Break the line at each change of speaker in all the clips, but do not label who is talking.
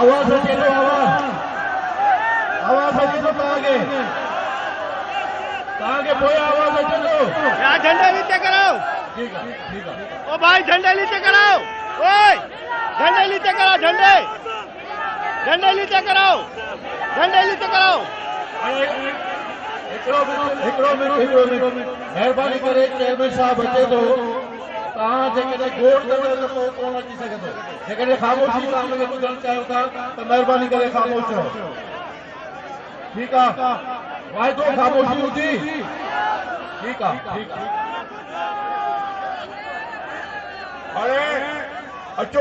آواز سے چلو، آواز سے چلو، کہاں گے بویا، آواز سے چلو،
جھنڈے نیچے کراؤ،
ٹھیک ہے ٹھیک ہے،
او بھائی جھنڈے نیچے کراؤ، اوئے جھنڈے نیچے کراؤ، جھنڈے نیچے کراؤ، جھنڈے نیچے کراؤ.
مہربانی کرے چیئرمین صاحب اچے تو تاں جے گوڑ کرنے تو کون اچھی سکے تو جے خاموشی کام میں ٻدھڻ چاہیو تھا تو مہربانی کرے خاموش رہو. ٹھیک ہے، واحدو خاموشی ہوتی. ٹھیک ہے ٹھیک ہے، اچو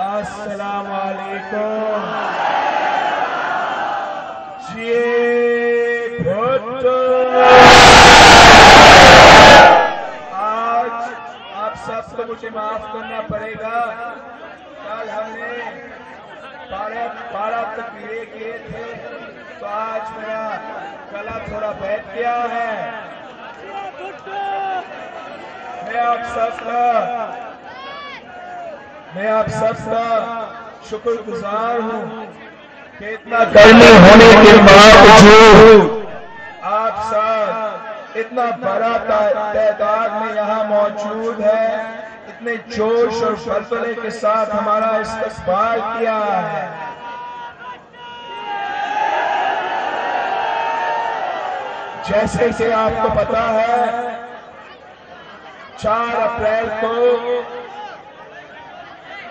السلام علیکم. آج آپ سب کو مجھے معاف کرنا پڑے گا. کل ہم نے 12 تقریریں کیے تھے تو آج میرا گلا تھوڑا بیٹھ گیا ہے. میں آپ سب کا شکر گزار ہوں کہ اتنا گرمی ہونے کے باوجود آپ سب اتنا بڑا تعداد میں یہاں موجود ہے. اتنے جوش اور فلسفے کے ساتھ ہمارا استقبال کیا ہے. جیسے کہ آپ کو پتا ہے 4 اپریل کو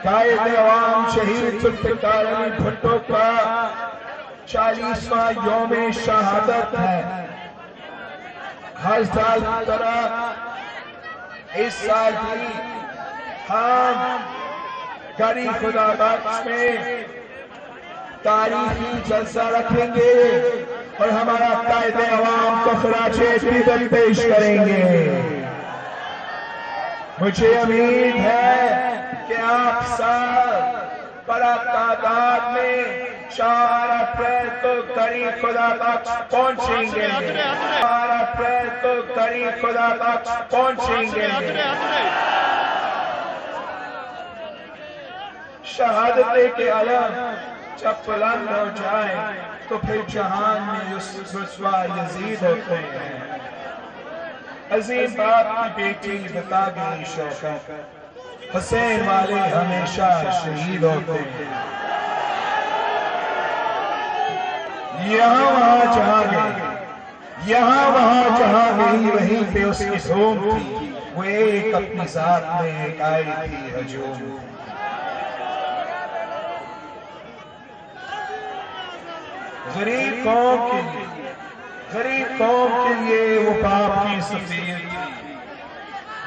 قائد عوام شہید ذوالفقار علی بھٹو کا 40واں یوم شہادت ہے. ہر سال کی طرح اس سال بھی ہم گڑھی خدا بخش میں تاریخی جلسہ رکھیں گے اور ہمارا قائد عوام کو خراج عقیدت پیش کریں گے. مجھے امید ہے کہ آپ سب بڑا تعداد میں 4 اپریل کو گڑھی خدا بخش پہنچیں گے. 4 اپریل کو گڑھی خدا بخش پہنچیں گے. شہادت کے علم جب بلند ہو جائے تو پھر جہان میں رسوا یزید ہوتے ہیں. عظیم باپ کی بیٹی بتا گئی شوکت حسین والے ہمیشہ شہید ہوتے ہیں. یہاں وہاں جہاں گئی وہیں پہ اس کی دھوم تھی. وہ ایک اپنی ذات میں ایک آئی تھی ہجوم. غریب قوم کے لیے وہ باپ کی سفیر تھی.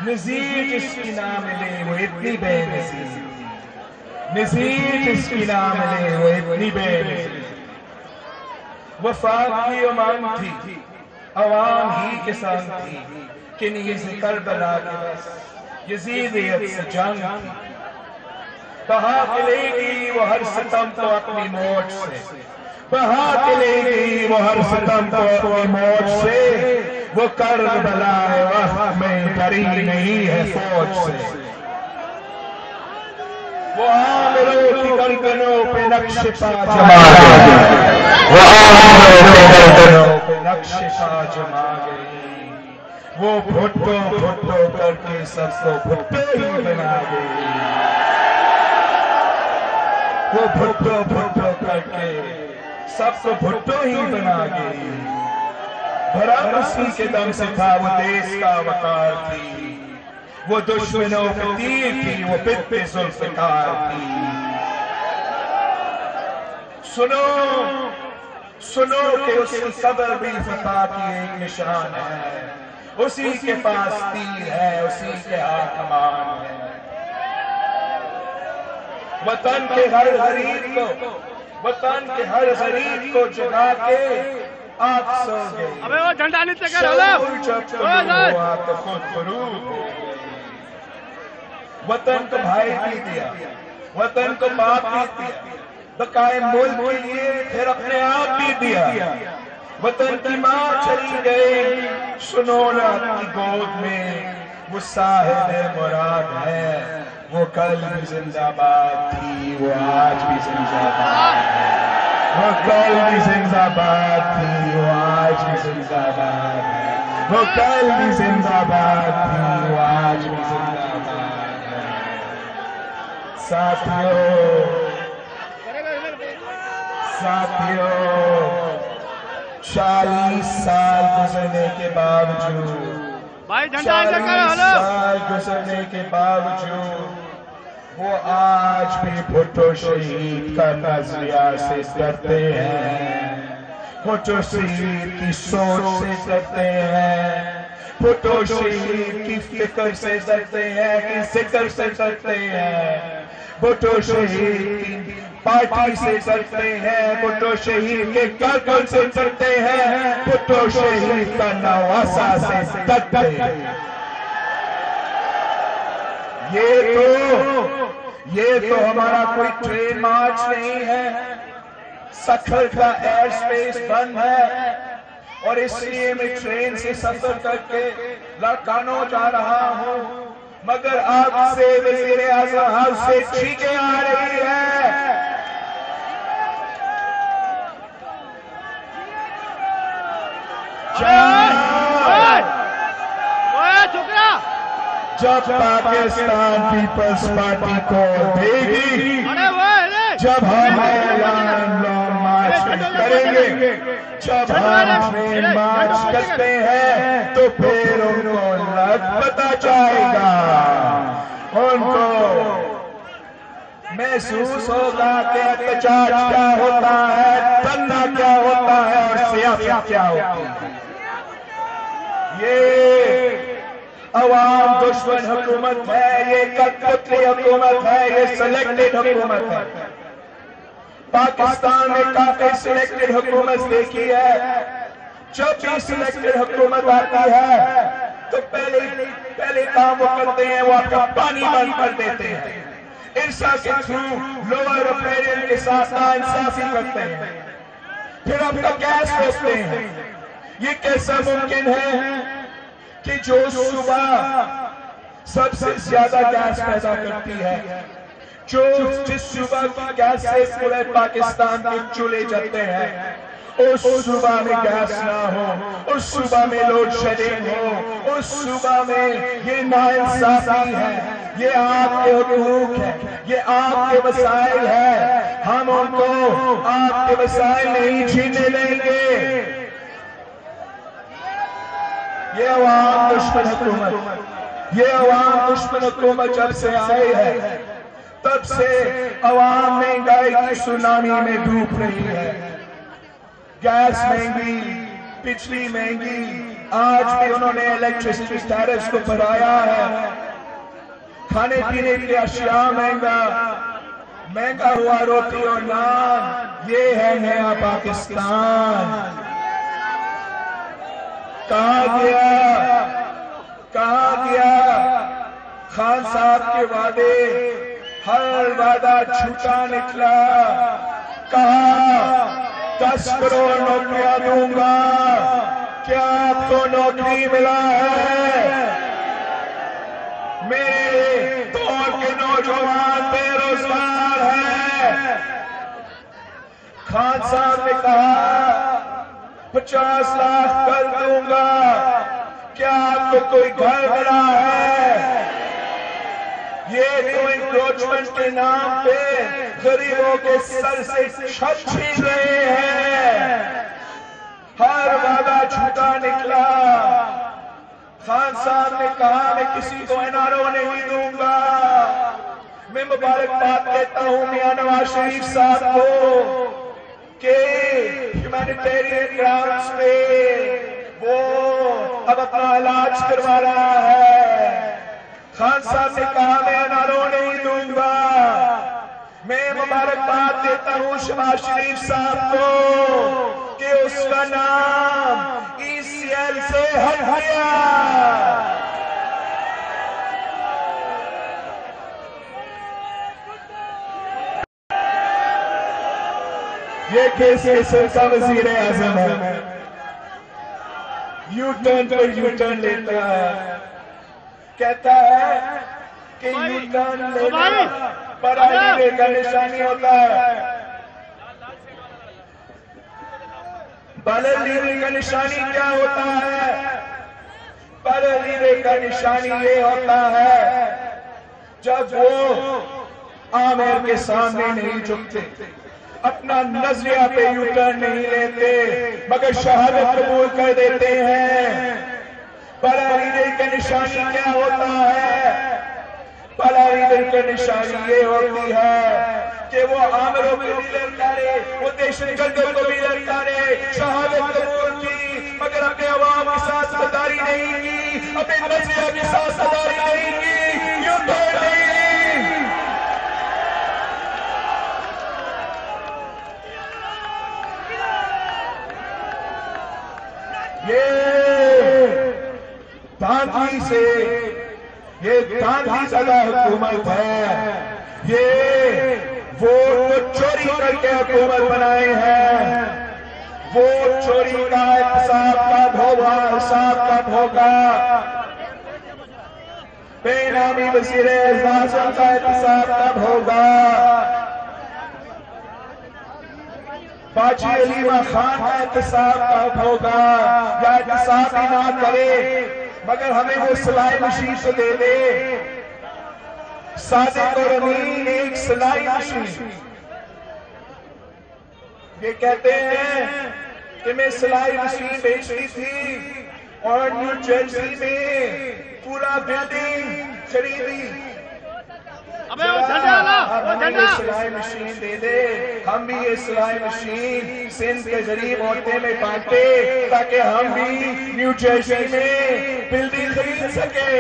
نظیر جس کی نام لے وہ اتنی بے نظیر تھی. نظیر جس کی نام لے وہ اتنی بے نظیر. وفات کی امنگ تھی عوام ہی کے سنگ تھی کہ نیز کربلا کے بس یزیدیت سے جنگ تھی. بہا کے لے گی وہ ہر ستم کو اپنی موت سے، بہا کے لے گی وہ ہر ستم کو اپنی موت سے، وہ کربلا وقت میں ڈری نہیں ہے فوج سے، وہ عامروں کی گردنوں پہ نقش پا جما گئی، وہ عامروں کی گردنوں پہ نقش پا جما گئی، وہ بھٹو بھٹو کر کے سب کو بھٹو ہی بنا گئی، وہ بھٹو بھٹو کر کے سب کو بھٹو ہی بنا گئی، بھرا اسی کے دم سے تھا وہ دیس کا وقار تھی، وہ دشمنوں کے تیر تھی، وہ پت پہ ذوالفقار تھی، سنو سنو کہ اس کی قبر بھی فتح کی ایک نشان ہے، اسی کے پاس تیر ہے، اسی کے ہاتھ کمان ہے، وطن کے ہر غریب کو، وطن کے ہر غریب کو جگا کے آپ سو گئے،
ابے وہ جھنڈا نیچے کر ہلو،
جب ہوا تو خود غروب ہو گئے، وطن کو بھائی بھی دیا، وطن کو باپ بھی دیا، بقائے ملک کے لیے پھر اپنے آپ بھی دیا، وطن کی ماں چلی گئی سنونا کی گود میں، وہ صاحب مراد ہے، وہ کل بھی زندہ باد تھی، وہ آج بھی زندہ باد ہے، وہ کل بھی زندہ باد تھی، وہ آج بھی زندہ باد ہے، وہ کل بھی زندہ باد تھی، وہ آج بھی زندہ باد ہے، ساتھیوں 40 سال گزرنے کے باوجود،
بھائی جھنڈا
40
نیچے کر ہلو،
سال گزرنے کے باوجود وہ آج بھی بھٹو شہید کا نظریہ سے ڈرتے ہیں، بھٹو شہید کی سوچ سے ڈرتے ہیں، بھٹو شہید کی فکر سے ڈرتے ہیں، کی ذکر سے ڈرتے ہیں، بھٹو شہید کی پارٹی سے ڈرتے ہیں، بھٹو شہید کے کارکن سے ڈرتے ہیں، بھٹو شہید کا نواسا سے ڈرتے ہیں، یہ تو ہمارا کوئی ٹرین مارچ نہیں ہے، سکھر کا ایئر سپیس بند ہے، اور اس لیے میں ٹرین سے سفر کر کے لاڑکانوں جا رہا ہوں، مگر آپ سے وزیر اعظم ہاؤس سے چیخیں آ رہی ہے، جب پاکستان پیپلز پارٹی کو دے گی، جب ہم اعلان لانگ مارچ کریں گے، جب ہم ٹرین مارچ کرتے ہیں تو پھر ان کو لگ پتا چاہے گا، ان کو محسوس ہوگا کہ احتجاج کیا ہوتا ہے، دھرنا کیا ہوتا ہے، اور سیاست کیا ہوتی ہے، یہ عوام دشمن حکومت ہے، یہ کٹپتلی حکومت ہے، یہ سلیکٹڈ حکومت ہے، پاکستان میں کافی سلیکٹڈ حکومت دیکھی ہے، جب بھی سلیکٹڈ حکومت آتی ہے تو پہلے کام وہ کرتے ہیں، وہ آپ کا پانی بند کر دیتے ہیں، ارسا کے تھرو لوور ریپیرین کے ساتھ ناانصافی کرتے ہیں، پھر آپ کا گیس روکتے ہیں، یہ کیسا ممکن ہے کہ جو صوبہ سب سے زیادہ گیس پیدا کرتی ہے، جس صوبہ کی گیس سے پورے پاکستان کے چولہے جلتے ہیں، اس صوبہ میں گیس نہ ہو، اس صوبہ میں لوڈ شیڈنگ ہو، اس صوبہ میں یہ ناانصافی ہے، یہ آپ کے حقوق ہے، یہ آپ کے مسائل ہے، ہم ان کو آپ کے مسائل نہیں چھیننے دیں گے، یہ عوام دشمن حکومت، یہ عوام دشمن حکومت جب سے آئی ہے تب سے عوام مہنگائی کی سونامی میں ڈوب رہی ہے، گیس مہنگی، بجلی مہنگی، آج بھی انہوں نے الیکٹریسٹی ٹیرفز کو بڑھایا ہے، کھانے پینے کی اشیاء مہنگا ہوا، روٹی اور نان، یہ ہے نیا پاکستان، کہاں گیا خان صاحب کے وعدے، ہر وعدہ جھوٹا نکلا. کہا 10 کروڑ نوکریاں دوں گا. کیا آپ کو نوکری ملا ہے؟ میرے دور کے نوجوان بے روزگار ہیں. خان صاحب نے کہا 50 لاکھ کر دوں گا. کیا آپ کو کوئی گھر ملا ہے؟ یہ تو انکروچمنٹ کے نام پہ غریبوں کے سر سے چھت چھین رہے ہیں. ہر وعدہ جھوٹا نکلا. خان صاحب نے کہا میں کسی کو NRO نہیں دوں گا. میں مبارکباد دیتا ہوں میاں نواز شریف صاحب کو کہ ہیومینیٹیرین گراؤنڈز پہ وہ اب اپنا علاج کروا رہا ہے. خان صاحب نے کہا میں NRO نہیں دوں گا. میں مبارکباد دیتا ہوں شہباز شریف صاحب کو کہ اس کا نام ECL سے ہٹ گیا. یہ کیسے کا وزیر اعظم ہے. You turn per you turn لیتا ہے. کہتا ہے کہ یو ٹرن لینا بڑا لیڈر کا نشانی ہوتا ہے. بڑے لیڈر کا نشانی کیا ہوتا ہے؟ بڑے لیڈر کا نشانی یہ ہوتا ہے جب وہ عامر کے سامنے نہیں جھکتے, اپنا نظریہ پہ یو ٹرن نہیں لیتے مگر شہادت قبول کر دیتے ہیں. بڑا لیڈر کا نشانی کیا ہوتا ہے؟ بڑا لیڈر کا نشانی یہ ہوتی ہے کہ وہ عامروں کو بھی للکارے, وہ دہشت گردوں کو بھی للکارے. شہادت قبول کی مگر اپنے عوام کے ساتھ غداری نہیں کی, اپنے نظریہ کے ساتھ غداری نہیں کی, یو ٹرن نہیں لی. یہ دھاندلی زدہ حکومت ہے. یہ ووٹ چوری کر کے حکومت بنائے ہیں. ووٹ چوری کا احتساب کب ہوگا؟ حساب کب ہوگا؟ بے نامی وزیر اعظم کا احتساب کب ہوگا؟ باجی علیمہ خان کا احتساب کب ہوگا؟ یا احتساب ہی نہ کرے مگر ہمیں وہ سلائی مشین سے دے دے. صادق اور امین ایک سلائی مشین. یہ کہتے ہیں کہ میں سلائی مشین بیچتی تھی اور نیو جرسی میں پورا بلڈنگ خریدی. ہمیں یہ سلائی مشین دے دے, ہم بھی یہ سلائی مشین سندھ کے غریب عورتیں میں بانٹے تاکہ ہم بھی نیو جرسی میں بلڈنگ خرید سکے.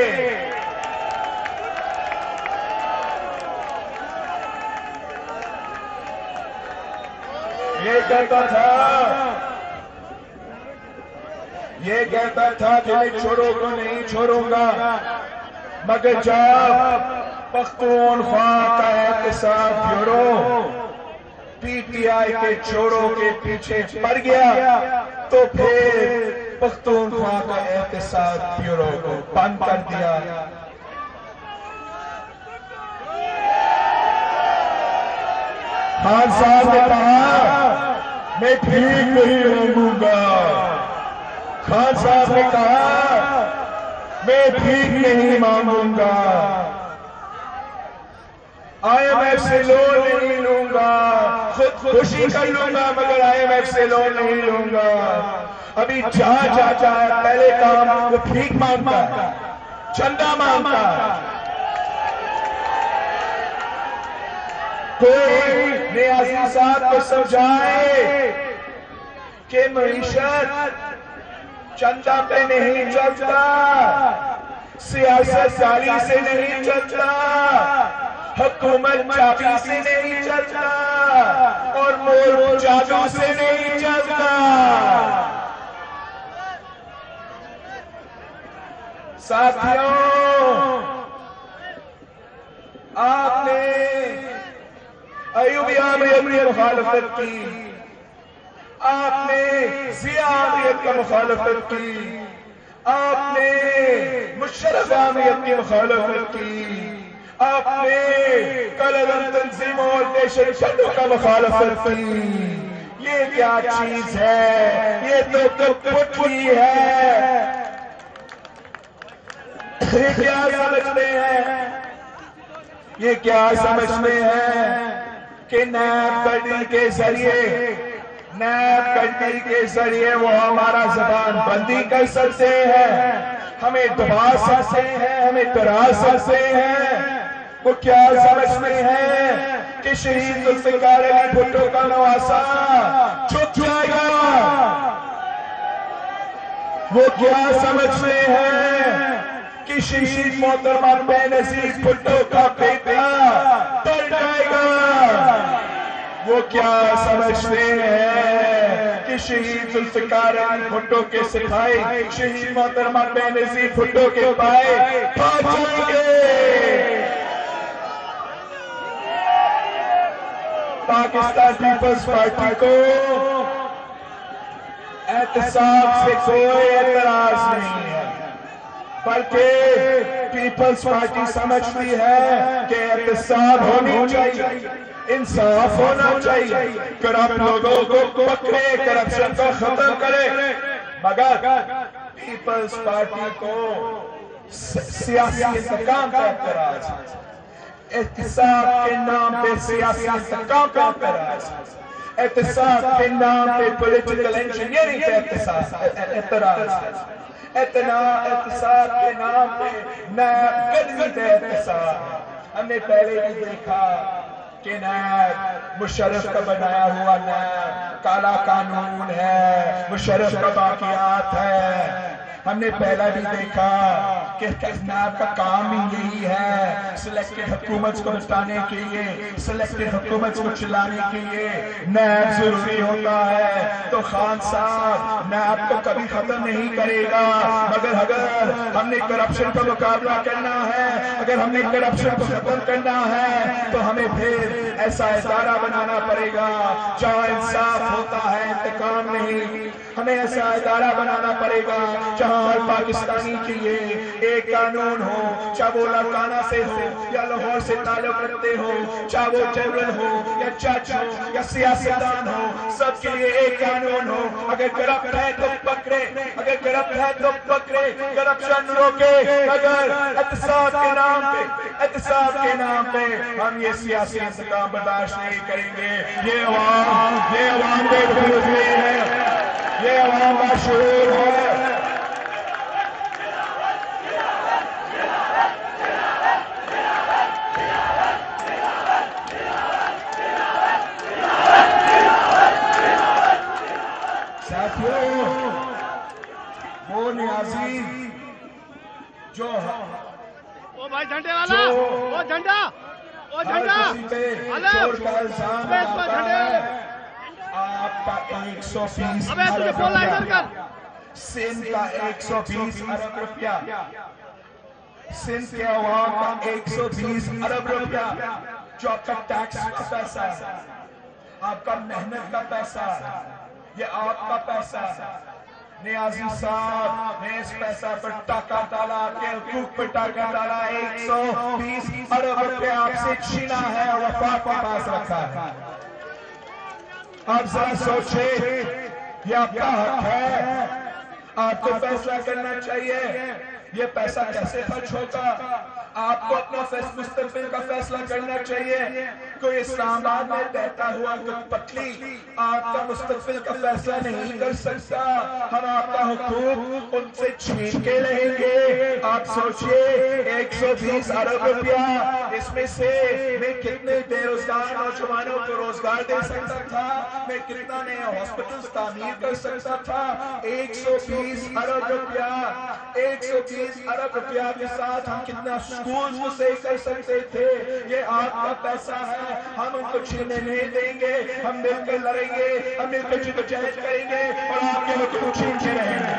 یہ کہتا تھا کہ میں چھوڑوں کو نہیں چھوڑوں گا مگر جب پختونخوا کا احتساب بیورو PTI کے چھوڑوں کے پیچھے پڑ گیا تو پھر پختونخوا کا احتساب بیورو کو بند کر دیا. خان صاحب نے کہا میں ٹھیک نہیں مانگوں گا. خان صاحب نے کہا میں ٹھیک نہیں مانگوں گا. IMF سے لون نہیں لوں گا, خود خوشی کر لوں گا مگر IMF سے لون نہیں لوں گا. ابھی جہاں جاتا ہے پہلے کام وہ ٹھیک مانگتا ہے, چندہ مانگتا ہے. کوئی نیازی صاحب کو سمجھائے کہ معیشت چندہ پہ نہیں چلتا, سیاست داری سے نہیں چلتا, حکومت چابی سے نہیں چلتا اور ملک جادو سے نہیں چلتا. ساتھیوں, آپ نے ایوبی عامریت کی مخالفت کی، آپ نے ضیاء عامریت کی مخالفت کی، آپ نے مشرف عامریت کی مخالفت کی، آپ نے کلعدم تنظیموں اور دہشت گردوں کا مخالفت کی۔ یہ کیا چیز ہے؟ یہ تو پٹلی ہے۔ یہ کیا سمجھتے ہیں؟ یہ کیا سمجھتے ہیں کہ نیب کرنے کے ذریعے وہ ہمارا زبان بندی کر سکتے ہیں، ہمیں دبا سکتے ہیں، ہمیں ڈرا سکتے ہیں؟ وہ کیا سمجھتے ہیں کہ شہید ذوالفقار علی بھٹو کا نواسہ چھپ جائے گا؟ وہ کیا سمجھتے ہیں کہ شہید محترمہ بینظیر بھٹو کا بیٹا ڈر جائے گا؟ وہ کیا سمجھتے ہیں کہ شہید ذوالفقار علی بھٹو کے سپاہی شہید محترمہ بینظیر بھٹو کے پائے بھاگ جائیں گے؟ پاکستان پیپلز پارٹی کو احتساب سے کوئی اعتراض نہیں ہے، بلکہ پیپلز پارٹی سمجھتی ہے کہ احتساب ہونی چاہیے، انصاف ہونا چاہیے، کرپٹ لوگوں کو پکڑے، کرپشن کو ختم کرے، مگر پیپلز پارٹی کو سیاسی انتقام کا اعتراض ہے، احتساب کے نام پہ سیاسی انتقام کا اعتراض ہے، احتساب کے نام پہ پولیٹیکل انجینئرنگ کا اعتراض ہے، احتساب کے نام پہ نیب گدی کا احتساب ہے۔ ہم نے پہلے بھی دیکھا کہ نیب مشرف کا بنایا ہوا نیب کالا قانون ہے، مشرف کا باقیات ہے۔ ہم نے پہلا بھی دیکھا کہ نیب کا کام ہی یہی ہے، سلیکٹڈ حکومت کو بچانے کے لیے، سلیکٹڈ حکومت کو چلانے کے لیے نیب ضروری ہوتا ہے۔ تو خان صاحب نیب کو کبھی ختم نہیں کرے گا، مگر اگر ہم نے کرپشن کا مقابلہ کرنا ہے، اگر ہم نے کرپشن کو ختم کرنا ہے تو ہمیں پھر ایسا ادارہ بنانا پڑے گا جہاں انصاف ہوتا ہے، انتقام نہیں۔ ہمیں ایسا ادارہ بنانا پڑے گا جہاں ہر پاکستانی کے لیے ایک قانون ہو، چاہے وہ لاڑکانہ سے ہو یا لاہور سے تعلق رکھتے ہو، چاہے وہ جنرل ہو یا جج ہو یا سیاستدان ہو، سب کے لیے ایک قانون ہو۔ اگر کرپٹ ہے تو پکڑے، اگر کرپٹ ہے تو پکڑے، کرپشن روکے، مگر احتساب کے نام پہ ہم یہ سیاسی انتقام برداشت نہیں کریں گے۔ یہ عوام بے بھروسے ہے، یہ عوام کا شعور ہے۔ وہ نیازی جو
وہ بھائی جھنڈے والا، وہ جھنڈا
چور کا الزام لگاتا ہے، آپ کا 120 ارب روپیہ، سندھ کا 120 ارب روپیہ، سندھ کے عوام کا 120 ارب روپیہ جو آپ کا ٹیکس کا پیسہ ہے، آپ کا محنت کا پیسہ ہے، یہ آپ کا پیسہ ہے۔ نیازی صاحب نے اس پیسہ پر ٹاکا ڈالا، آپ کے حقوق پر ٹاکا ڈالا، 120 ارب روپے آپ سے چھینا ہے اور وفاق کے پاس رکھا ہے۔ آپ ذرا سوچیں، یہ آپ کا حق ہے، آپ کو فیصلہ کرنا چاہیے یہ پیسہ کیسے خرچ ہوگا۔ آپ کو اپنا مستقبل کا فیصلہ کرنا چاہیے۔ کوئی اسلام آباد میں بہتا ہوا پتلی آپ کا مستقبل کا فیصلہ نہیں کر سکتا۔ ہم آپ کا حقوق ان سے چھین کے لیں گے۔ آپ سوچئے 120 ارب روپیہ، اس میں سے میں کتنے بے روزگار نوجوانوں کو روزگار دے سکتا تھا، میں کتنا نئے ہاسپٹلز تعمیر کر سکتا تھا۔ 120 ارب روپیہ، 120 ارب روپیہ کے ساتھ ہم کتنا سکولز کو صحیح کر سکتے تھے۔ یہ آپ کا پیسہ ہے، ہم ان کو چھیننے نہیں دیں گے۔ ہم مل کر لڑیں گے، ہم مل کر جدوجہد کریں گے اور آپ کے حقوق چھینتے رہیں گے۔